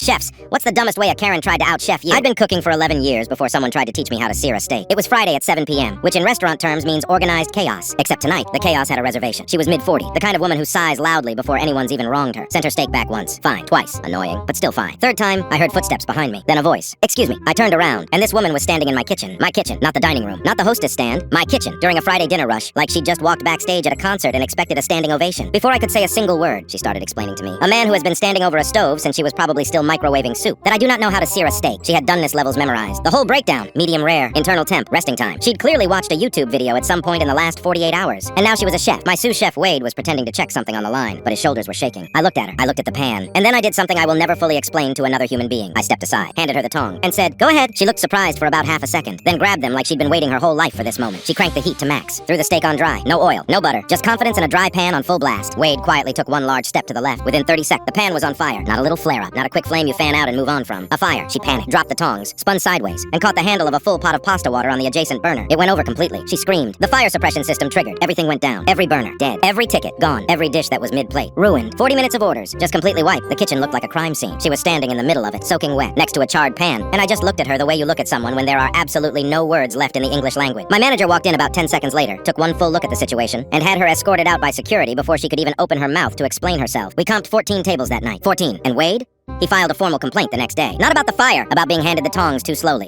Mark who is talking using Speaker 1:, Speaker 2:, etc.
Speaker 1: Chefs, what's the dumbest way a Karen tried to out-chef you? I'd been cooking for 11 years before someone tried to teach me how to sear a steak. It was Friday at 7 p.m., which in restaurant terms means organized chaos. Except tonight, the chaos had a reservation. She was mid-40, the kind of woman who sighs loudly before anyone's even wronged her. Sent her steak back once. Fine. Twice. Annoying, but still fine. Third time, I heard footsteps behind me. Then a voice. Excuse me. I turned around, and this woman was standing in my kitchen. My kitchen, not the dining room. Not the hostess stand. My kitchen. During a Friday dinner rush, like she'd just walked backstage at a concert and expected a standing ovation. Before I could say a single word, she started explaining to me. A man who has been standing over a stove since she was probably still microwaving soup. That I do not know how to sear a steak. She had doneness levels memorized. The whole breakdown. Medium rare, internal temp, resting time. She'd clearly watched a YouTube video at some point in the last 48 hours. And now she was a chef. My sous chef Wade was pretending to check something on the line, but his shoulders were shaking. I looked at her. I looked at the pan. And then I did something I will never fully explain to another human being. I stepped aside, handed her the tong, and said, "Go ahead." She looked surprised for about half a second, then grabbed them like she'd been waiting her whole life for this moment. She cranked the heat to max, threw the steak on dry. No oil, no butter, just confidence in a dry pan on full blast. Wade quietly took one large step to the left. Within 30 seconds, the pan was on fire. Not a little flare-up, not a quick flame you fan out and move on from. A fire. She panicked, dropped the tongs, spun sideways, and caught the handle of a full pot of pasta water on the adjacent burner. It went over completely. She screamed. The fire suppression system triggered. Everything went down. Every burner, dead. Every ticket, gone. Every dish that was mid-plate, ruined. 40 minutes of orders, just completely wiped. The kitchen looked like a crime scene. She was standing in the middle of it, soaking wet, next to a charred pan, and I just looked at her the way you look at someone when there are absolutely no words left in the English language. My manager walked in about 10 seconds later, took one full look at the situation, and had her escorted out by security before she could even open her mouth to explain herself. We comped 14 tables that night. 14. And Wade? He filed a formal complaint the next day. Not about the fire, about being handed the tongs too slowly.